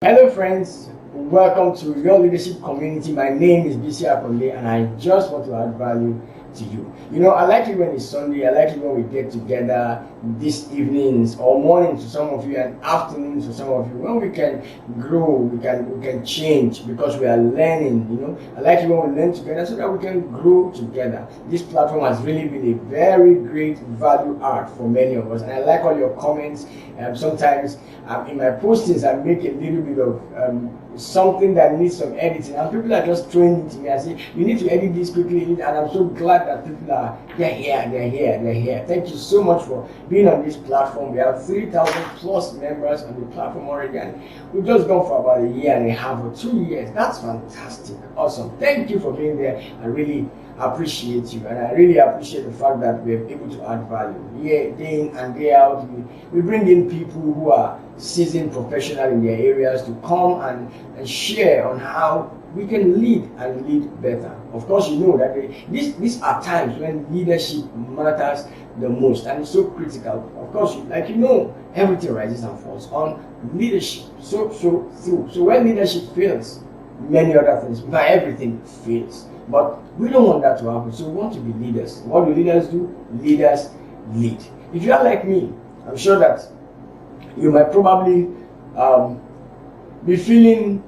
Hello friends, welcome to your leadership community. My name is Bisi and I just want to add value to you. I like it when it's Sunday. I like it when we get together this evenings or mornings to some of you and afternoons to some of you, when we can grow, we can change because we are learning. I like it when we learn together so that we can grow together. This platform has really been a very great value add for many of us, and I like all your comments. Sometimes in my postings I make a little bit of something that needs some editing, and people are just throwing it to me and say, you need to edit this quickly, and I'm so glad that people are they're here. Thank you so much for being on this platform. We have 3,000 plus members on the platform already, and we've just gone for about a year and a half or 2 years. That's fantastic. Awesome. Thank you for being there. I really appreciate you, and I really appreciate the fact that we're able to add value. Day in and day out, we bring in people who are seasoned professional in their areas to come and share on how we can lead and lead better. Of course, you know that these are times when leadership matters the most, and it's so critical. Of course, everything rises and falls on leadership. So when leadership fails, many other things, not everything fails. But we don't want that to happen. So we want to be leaders. What do? Leaders lead. If you are like me, I'm sure that you might probably be feeling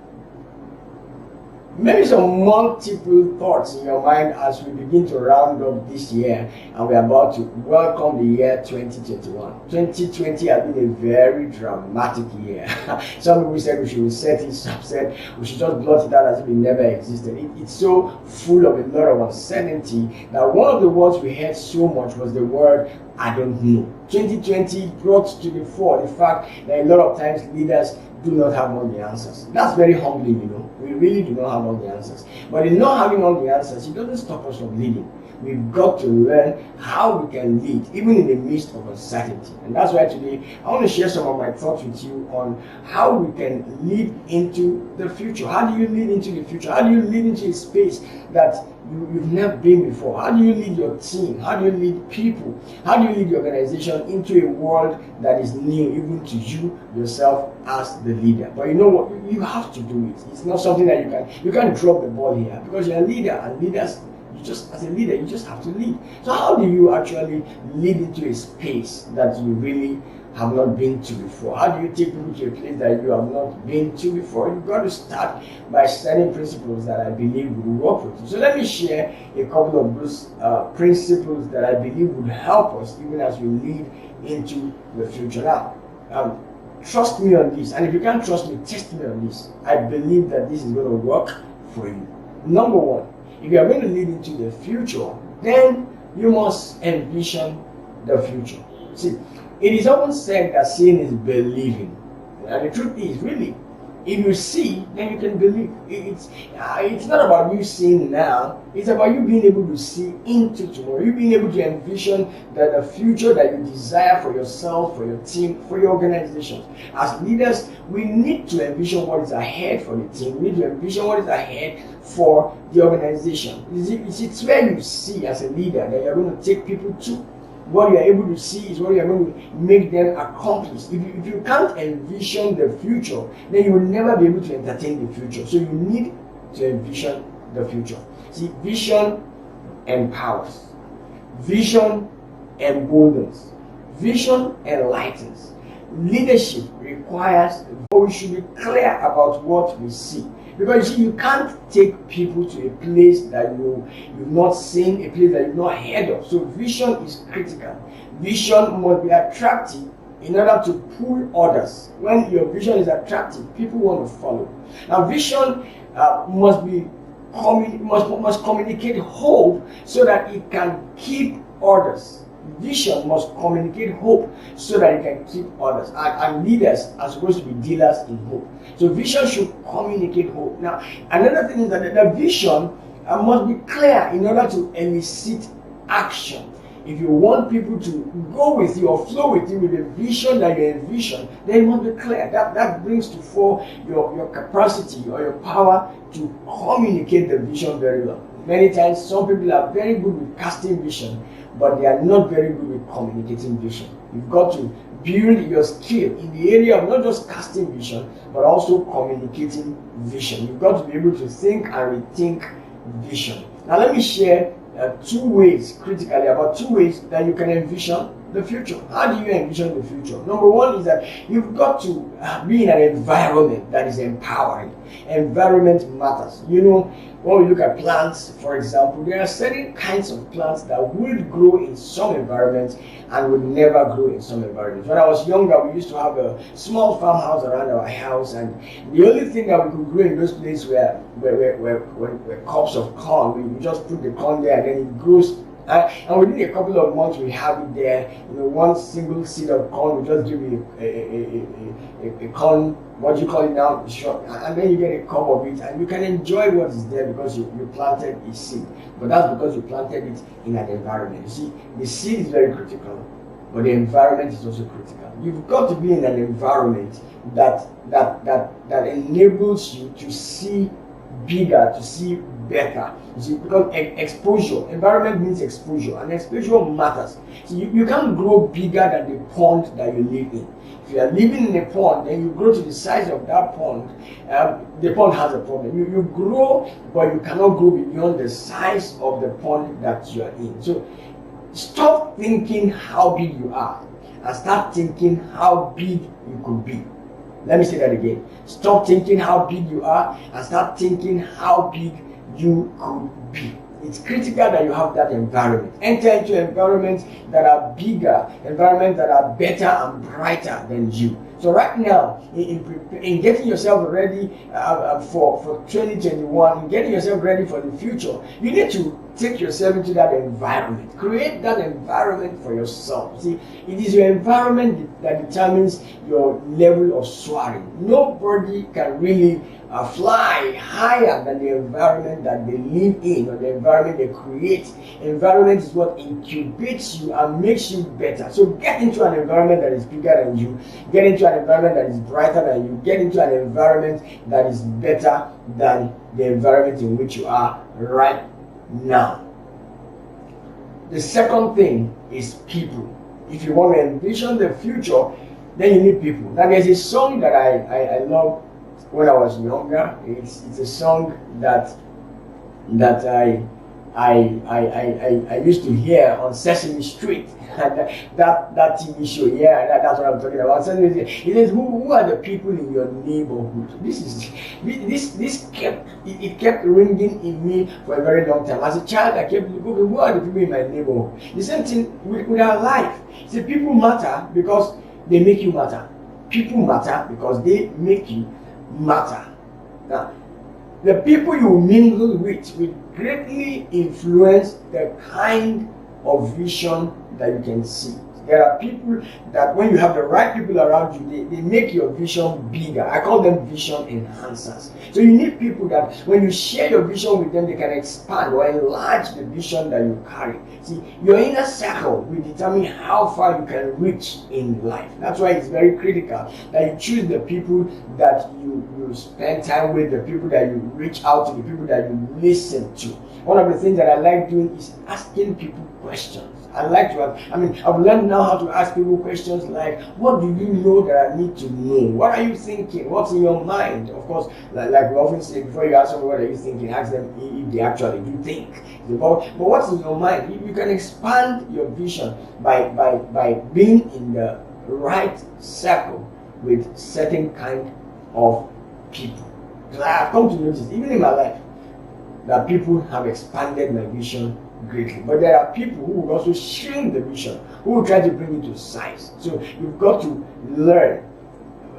maybe some multiple thoughts in your mind as we begin to round up this year, and we're about to welcome the year 2021. 2020 has been a very dramatic year. Some people said we should reset it, some said we should just blot it out as if it never existed. It's so full of a lot of uncertainty that one of the words we heard so much was the word I don't know. 2020 brought to the fore the fact that a lot of times leaders do not have all the answers. That's very humbling, We really do not have all the answers. But in not having all the answers, it doesn't stop us from leading. We've got to learn how we can lead, even in the midst of uncertainty. And that's why today I want to share some of my thoughts with you on how we can lead into the future. How do you lead into the future? How do you lead into a space that you've never been before? How do you lead your team? How do you lead people? How do you lead your organization into a world that is new, even to you yourself as the leader? But you know what? You have to do it. It's not something that you can't drop the ball here, because you're a leader, and leaders, as a leader, you just have to lead. So how do you actually lead into a space that you really have not been to before? How do you take people to a place that you have not been to before? You've got to start by setting principles that I believe would work with you. So let me share a couple of those principles that I believe would help us even as we lead into the future. Now, trust me on this, and if you can't trust me, test me on this. I believe that this is going to work for you. Number one, if you are going to lead into the future, then you must envision the future. See, it is often said that seeing is believing. And the truth is, really, if you see, then you can believe. It's not about you seeing now, it's about you being able to see into tomorrow. You being able to envision the future that you desire for yourself, for your team, for your organization. As leaders, we need to envision what is ahead for the team. We need to envision what is ahead for the organization. It's where you see as a leader that you're going to take people to. What you are able to see is what you are going to make them accomplish. If you can't envision the future, then you will never be able to entertain the future. So you need to envision the future. See, vision empowers. Vision emboldens. Vision enlightens. Leadership requires, but we should be clear about what we see. Because you can't take people to a place that you've not seen, a place that you've not heard of. So vision is critical. Vision must be attractive in order to pull others. When your vision is attractive, people want to follow. Now, vision must communicate hope so that it can keep others. Vision must communicate hope so that it can keep others. And leaders are supposed to be dealers in hope. So vision should communicate hope. Now, another thing is that the vision must be clear in order to elicit action. If you want people to go with you or flow with you with the vision that you envision, then it must be clear. That brings to fore your capacity or your power to communicate the vision very well. Many times, some people are very good with casting vision, but they are not very good with communicating vision. You've got to build your skill in the area of not just casting vision, but also communicating vision. You've got to be able to think and rethink vision. Now let me share about two ways that you can envision the future. How do you envision the future? Number one is that you've got to be in an environment that is empowering. Environment matters. You know, when we look at plants, for example, there are certain kinds of plants that would grow in some environments and would never grow in some environments. When I was younger, we used to have a small farmhouse around our house, and the only thing that we could grow in those places were cups of corn. We just put the corn there and then it grows. And within a couple of months, we have it there. You know, one single seed of corn will just give you a corn, what do you call it now, shop, and then you get a cup of it, and you can enjoy what is there because you planted a seed. But that's because you planted it in an environment. You see, the seed is very critical, but the environment is also critical. You've got to be in an environment that enables you to see bigger, to see better. You see, because exposure, environment means exposure, and exposure matters. So you can't grow bigger than the pond that you live in. If you are living in a pond, then you grow to the size of that pond, the pond has a problem. You grow, but you cannot grow beyond the size of the pond that you are in. So stop thinking how big you are and start thinking how big you could be. Let me say that again. Stop thinking how big you are and start thinking how big you could be. It's critical that you have that environment. Enter into environments that are bigger, environments that are better and brighter than you. So right now, in getting yourself ready for 2021, in getting yourself ready for the future, you need to take yourself into that environment. Create that environment for yourself. See, it is your environment that determines your level of soaring. Nobody can really fly higher than the environment that they live in or the environment they create. Environment is what incubates you and makes you better. So get into an environment that is bigger than you. Get into an environment that is brighter than you. Get into an environment that is better than the environment in which you are right now. The second thing is people. If you want to envision the future, then you need people. Now there's a song that I love when I was younger. It's a song that I used to hear on Sesame Street. that TV show, that's what I'm talking about. It says, who are the people in your neighborhood? This kept ringing in me for a very long time. As a child, I kept looking, who are the people in my neighborhood? The same thing with our life. See, people matter because they make you matter. People matter because they make you matter. Now, the people you mingle with will greatly influence the kind of vision that you can see. There are people that when you have the right people around you, they make your vision bigger. I call them vision enhancers. So you need people that when you share your vision with them, they can expand or enlarge the vision that you carry. See, your inner circle will determine how far you can reach in life. That's why it's very critical that you choose the people that you spend time with, the people that you reach out to, the people that you listen to. One of the things that I like doing is asking people questions. I like to ask, I've learned now how to ask people questions like, what do you know that I need to know? What are you thinking? What's in your mind? Of course, like we often say, before you ask someone what are you thinking, ask them if they actually do think. But what's in your mind? You can expand your vision by being in the right circle with certain kind of people. Because I have come to notice, even in my life, that people have expanded my vision greatly. But there are people who will also shrink the vision, who will try to bring it to size. So you've got to learn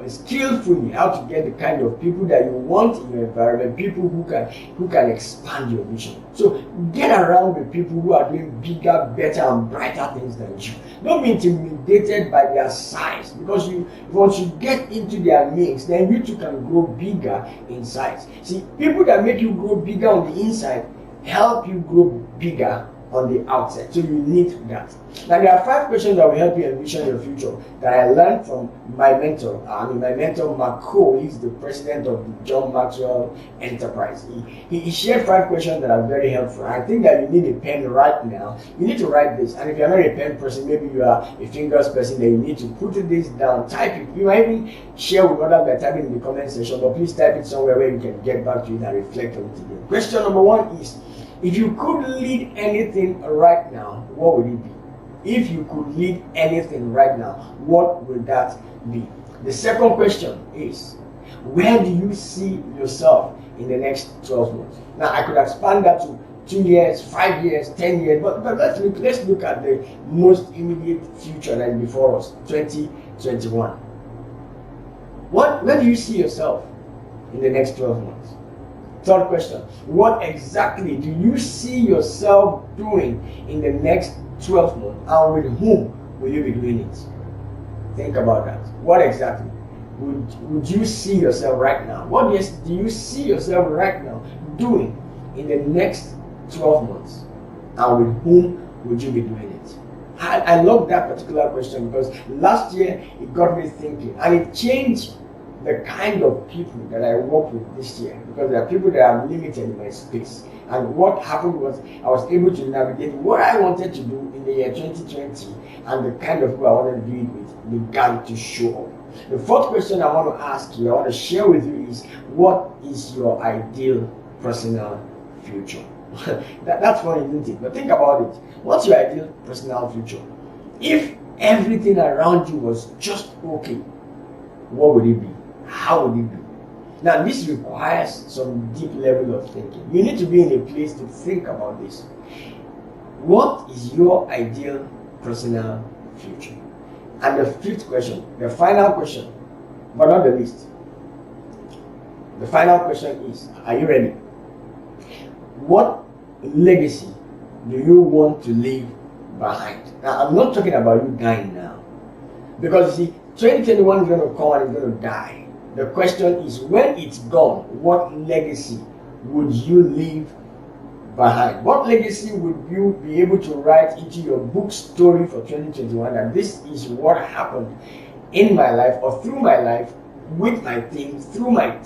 skillfully how to get the kind of people that you want in your environment, people who can expand your vision. So get around with people who are doing bigger, better, and brighter things than you. Don't be intimidated by their size, because once you get into their mix, then you too can grow bigger in size. See, people that make you grow bigger on the inside help you grow bigger on the outset. So you need that. Now there are 5 questions that will help you envision your future that I learned from my mentor. My mentor Mark Cole is the president of the John Maxwell Enterprise. He shared 5 questions that are very helpful. I think that you need a pen right now. You need to write this. And if you're not a pen person, maybe you are a fingers person, then you need to put this down, type it. You might even share with others by typing in the comment section, but please type it somewhere where you can get back to it and reflect on it again. Question number 1 is, if you could lead anything right now, what would it be? If you could lead anything right now, what would that be? The second question is, where do you see yourself in the next 12 months? Now, I could expand that to 2 years, 5 years, 10 years, but let's look at the most immediate future that is before us, 2021. Where do you see yourself in the next 12 months? Third question, what exactly do you see yourself doing in the next 12 months, and with whom will you be doing it? Think about that. What exactly would you see yourself right now? What do you see yourself right now doing in the next 12 months, and with whom would you be doing it? I love that particular question because last year it got me thinking, and it changed the kind of people that I work with this year, because there are people that are limited in my space. And what happened was I was able to navigate what I wanted to do in the year 2020, and the kind of people I wanted to do it with began to show up. The fourth question I want to ask you, I want to share with you is, what is your ideal personal future? That's funny, isn't it? But think about it. What's your ideal personal future? If everything around you was just okay, what would it be? How would it be? Now, this requires some deep level of thinking. You need to be in a place to think about this. What is your ideal personal future? And the fifth question, the final question, but not the least. The final question is, are you ready? What legacy do you want to leave behind? Now, I'm not talking about you dying now. Because you see, 2021 is going to come and it's going to die. The question is, when it's gone, what legacy would you leave behind? What legacy would you be able to write into your book story for 2021, that this is what happened in my life or through my life, with my team, through my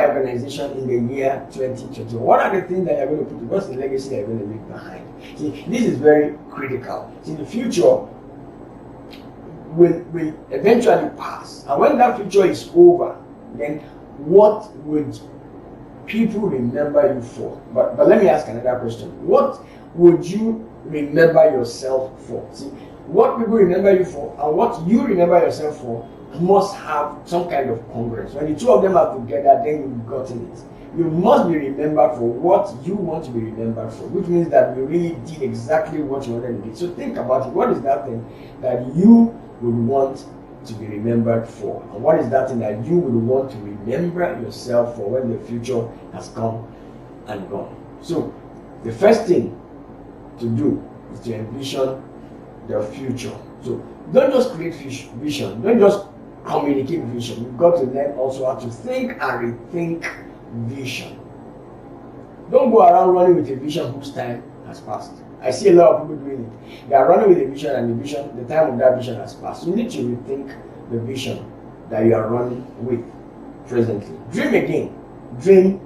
organization in the year 2021? What are the things that you're going to put? What's the legacy that you're going to leave behind? See, this is very critical. See, the future will eventually pass, and when that future is over, then what would people remember you for? But let me ask another question. What would you remember yourself for? See, what people remember you for and what you remember yourself for must have some kind of congruence. When the two of them are together, then you've gotten it. You must be remembered for what you want to be remembered for, which means that you really did exactly what you wanted to do. So think about it. What is that thing that you would want to be remembered for? And what is that thing that you would want to remember yourself for when the future has come and gone? So the first thing to do is to envision the future. So don't just create vision, don't just communicate vision. You've got to learn also how to think and rethink vision. Don't go around running with a vision whose time has passed. I see a lot of people doing it. They are running with a vision, and the time of that vision has passed. You need to rethink the vision that you are running with presently. Dream again. Dream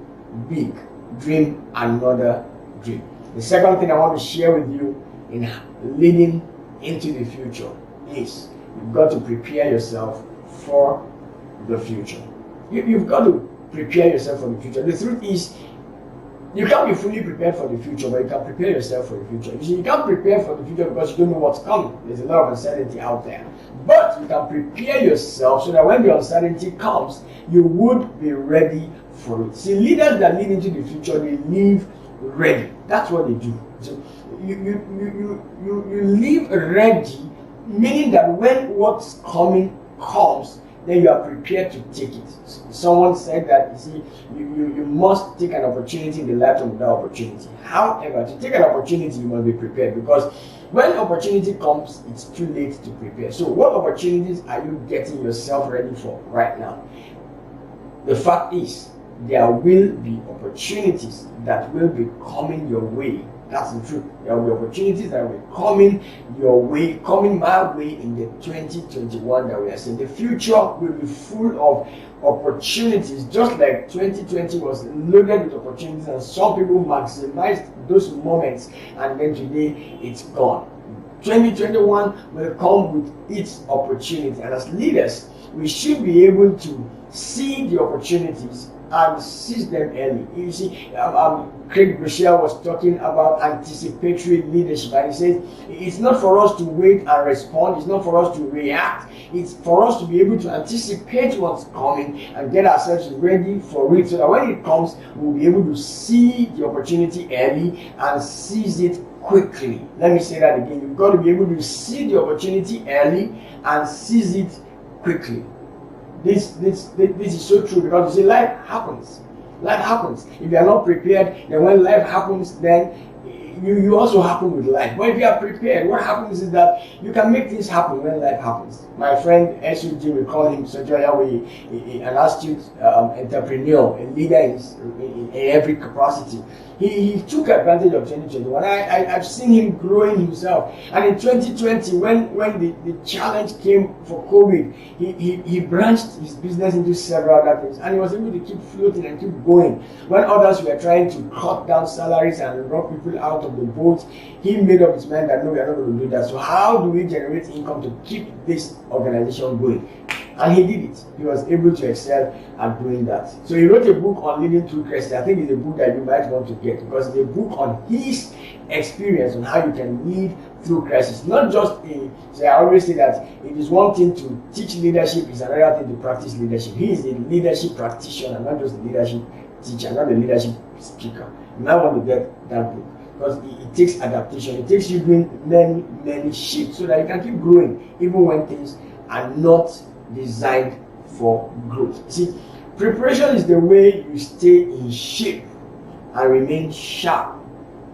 big. Dream another dream. The second thing I want to share with you in leading into the future is you've got to prepare yourself for the future. You've got to prepare yourself for the future. The truth is, you can't be fully prepared for the future, but you can prepare yourself for the future. You see, you can't prepare for the future because you don't know what's coming. There's a lot of uncertainty out there. But you can prepare yourself so that when the uncertainty comes, you would be ready for it. See, leaders that lead into the future, they live ready. That's what they do. So you live ready, meaning that when what's coming comes, then you are prepared to take it. Someone said that, you see, you must take an opportunity in the lifetime without opportunity. However, to take an opportunity, you must be prepared, because when opportunity comes, it's too late to prepare. So what opportunities are you getting yourself ready for right now? The fact is, there will be opportunities that will be coming your way That's the truth. There will be opportunities that will be coming your way, coming my way in the 2021 that we are seeing. The future will be full of opportunities, just like 2020 was loaded with opportunities, and some people maximized those moments, and then today it's gone. 2021 will come with its opportunity, and as leaders, we should be able to see the opportunities and seize them early. You see, Craig Rochelle was talking about anticipatory leadership, and he said it's not for us to wait and respond, it's not for us to react, it's for us to be able to anticipate what's coming and get ourselves ready for it, so that when it comes, we'll be able to see the opportunity early and seize it quickly. Let me say that again. You've got to be able to see the opportunity early and seize it quickly. This is so true, because you see, life happens. Life happens. If you are not prepared, then when life happens, then you also happen with life. But if you are prepared, what happens is that you can make things happen when life happens. My friend SUG, we call him Sojoya, an astute entrepreneur, a leader in every capacity. He took advantage of 2021. I've seen him growing himself. And in 2020, when the challenge came for COVID, he branched his business into several other things. And he was able to keep floating and keep going. When others were trying to cut down salaries and rob people out of the boat, he made up his mind that no, we are not going to do that. So how do we generate income to keep this organization going? And he did it. He was able to excel at doing that. So he wrote a book on leading through crisis. I think it's a book that you might want to get, because it's a book on his experience on how you can lead through crisis. Not just so I always say that it is one thing to teach leadership, it's another thing to practice leadership. He is a leadership practitioner, not just a leadership teacher, not a leadership speaker. You might want to get that book, because it takes adaptation. It takes you doing many shifts so that you can keep growing even when things are not designed for growth. See, preparation is the way you stay in shape and remain sharp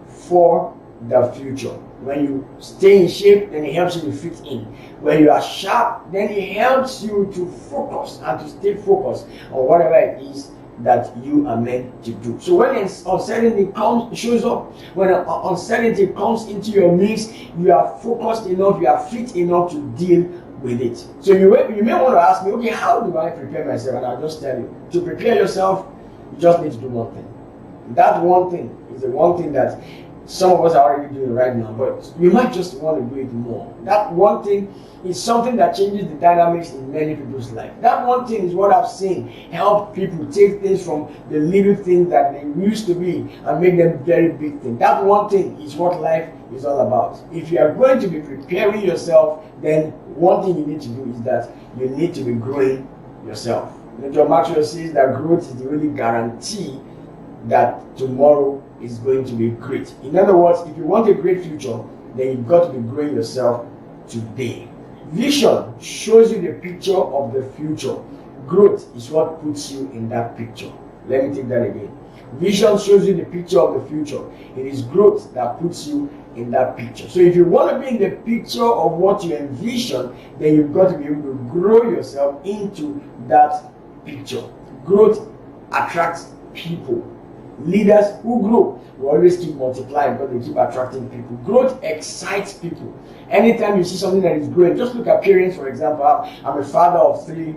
for the future. When you stay in shape, then it helps you to fit in. When you are sharp, then it helps you to focus and to stay focused on whatever it is that you are meant to do. So when uncertainty shows up, when uncertainty comes into your midst, you are focused enough, you are fit enough to deal with it. So you may want to ask me, okay, how do I prepare myself? And I'll just tell you, to prepare yourself, you just need to do one thing. That one thing is the one thing that some of us are already doing right now, but you might just want to do it more. That one thing is something that changes the dynamics in many people's life. That one thing is what I've seen help people take things from the little things that they used to be and make them very big things. That one thing is what life is all about. If you are going to be preparing yourself, then one thing you need to do is that you need to be growing yourself. John Maxwell says that growth is the only guarantee that tomorrow is going to be great. In other words, if you want a great future, then you've got to be growing yourself today. Vision shows you the picture of the future. Growth is what puts you in that picture. Let me take that again. Vision shows you the picture of the future. It is growth that puts you in that picture. So if you want to be in the picture of what you envision, then you've got to be able to grow yourself into that picture. Growth attracts people. Leaders who grow will always keep multiplying because they keep attracting people. Growth excites people. Anytime you see something that is growing, just look at parents, for example. I'm a father of three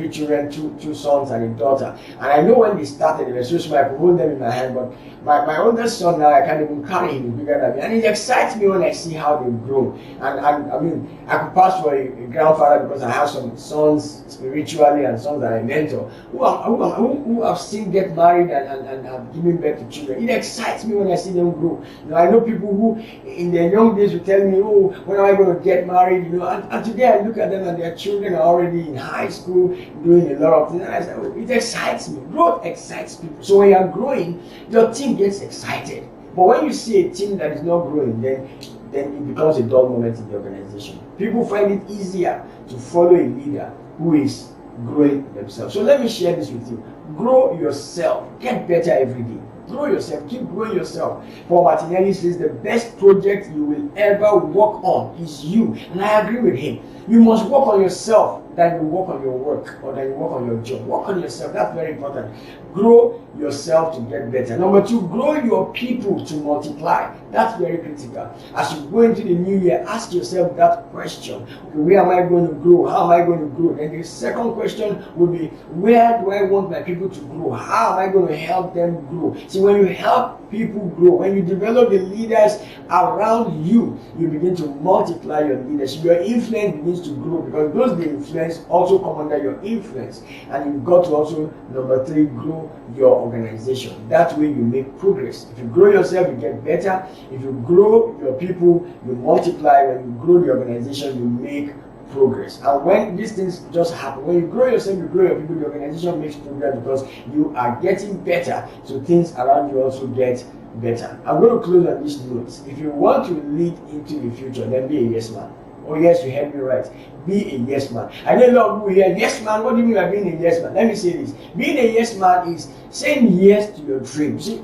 children, two sons and a daughter. And I know when they started, they were so small, I could hold them in my hand. But my oldest son now, I can't even carry him, bigger than me. And it excites me when I see how they've grown. And I mean, I could pass for a grandfather because I have some sons spiritually and sons that I mentor who have seen get married and have given birth to children. It excites me when I see them grow. I know people who in their young days will tell me, oh, when am I going to get married? And today I look at them and their children are already in high school doing a lot of things. And I say, oh, it excites me. Growth excites people. So when you're growing, your team gets excited. But when you see a team that is not growing, then it becomes a dull moment in the organization. People find it easier to follow a leader who is growing themselves. So let me share this with you. Grow yourself. Get better every day. Grow yourself. Keep growing yourself. Paul Martinelli says the best project you will ever work on is you. And I agree with him. You must work on yourself than you work on your work or than you work on your job. Work on yourself. That's very important. Grow yourself to get better. Number two, grow your people to multiply. That's very critical. As you go into the new year, ask yourself that question. Okay, where am I going to grow? How am I going to grow? Then the second question would be, where do I want my people to grow? How am I going to help them grow? See, when you help people grow, when you develop the leaders around you, you begin to multiply your leadership. Your influence begins to grow because those they influence also come under your influence. And you've got to also, number three, grow your organization. That way you make progress. If you grow yourself, you get better. If you grow your people, you multiply. When you grow the organization, you make progress. And when these things just happen, when you grow yourself, you grow your people, the organization makes progress because you are getting better. So things around you also get better. I'm going to close on these notes. If you want to lead into the future, then be a yes man. Oh yes, you heard me right. Be a yes man. I know a lot of people here, yes man, what do you mean by being a yes man? Let me say this. Being a yes man is saying yes to your dream. See,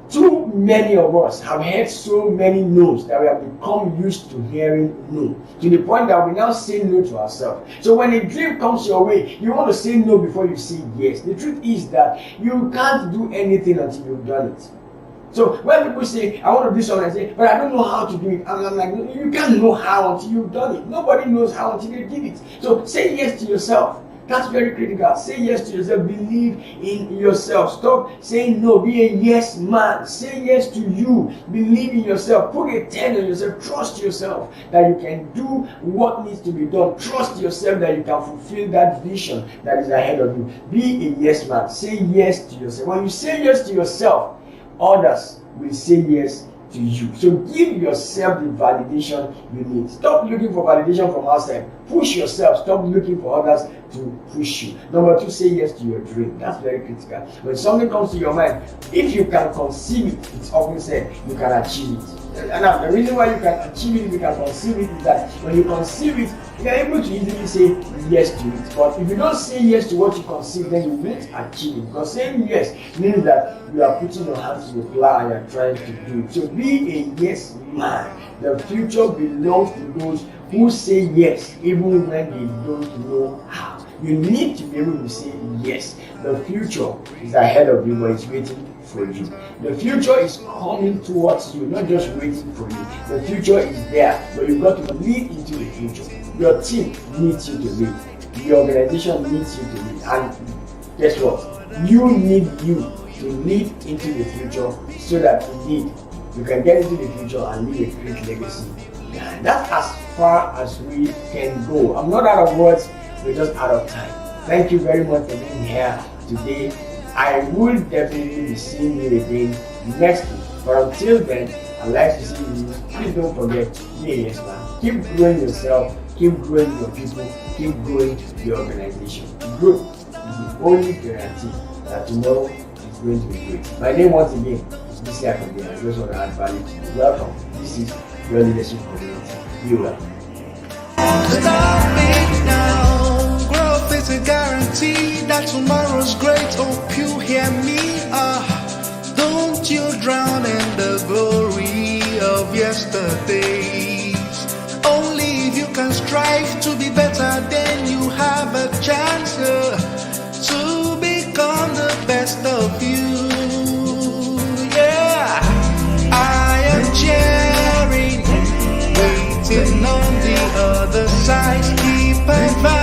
too many of us have heard so many no's that we have become used to hearing no, to the point that we now say no to ourselves. So when a dream comes your way, you want to say no before you say yes. The truth is that you can't do anything until you've done it. So when people say, I want to do something, I say, but I don't know how to do it. I'm like, you can't know how until you've done it. Nobody knows how until they did it. So say yes to yourself. That's very critical. Say yes to yourself. Believe in yourself. Stop saying no. Be a yes man. Say yes to you. Believe in yourself. Put a 10 on yourself. Trust yourself that you can do what needs to be done. Trust yourself that you can fulfill that vision that is ahead of you. Be a yes man. Say yes to yourself. When you say yes to yourself, others will say yes to you. So give yourself the validation you need. Stop looking for validation from outside. Push yourself. Stop looking for others to push you. Number two, say yes to your dream. That's very critical. When something comes to your mind, if you can conceive it, it's often said you can achieve it. And now the reason why you can achieve it, you can conceive it, is that when you conceive it, you are able to easily say yes to it. But if you don't say yes to what you conceive, then you won't achieve it. Because saying yes means that you are putting your hands to the plow and you are trying to do it. So be a yes man. The future belongs to those who say yes even when they don't know how. You need to be able to say yes. The future is ahead of you, but it's waiting for you. The future is coming towards you, not just waiting for you. The future is there, but you've got to lead into the future. Your team needs you to lead. Your organization needs you to lead. And guess what? You need you to lead into the future so that indeed you can get into the future and leave a great legacy. And that's as far as we can go. I'm not out of words, we're just out of time. Thank you very much for being here today. I will definitely be seeing you again next week. But until then, I'd like to see you. Please don't forget, be a yes man. Keep growing yourself, keep growing your people, keep growing your organization. Growth is the only guarantee that tomorrow is going to be great. My name once again is Bisi Akande. I just want to add value to you. Welcome. This is your leadership community. You are. Stop it now. Growth is a guarantee that tomorrow's great. Hope you hear me. Don't you drown in the glory of yesterdays. Only if you can strive to be better, then you have a chance to become the best of you. Yeah, I am cheering, waiting on the other side. Keep advancing.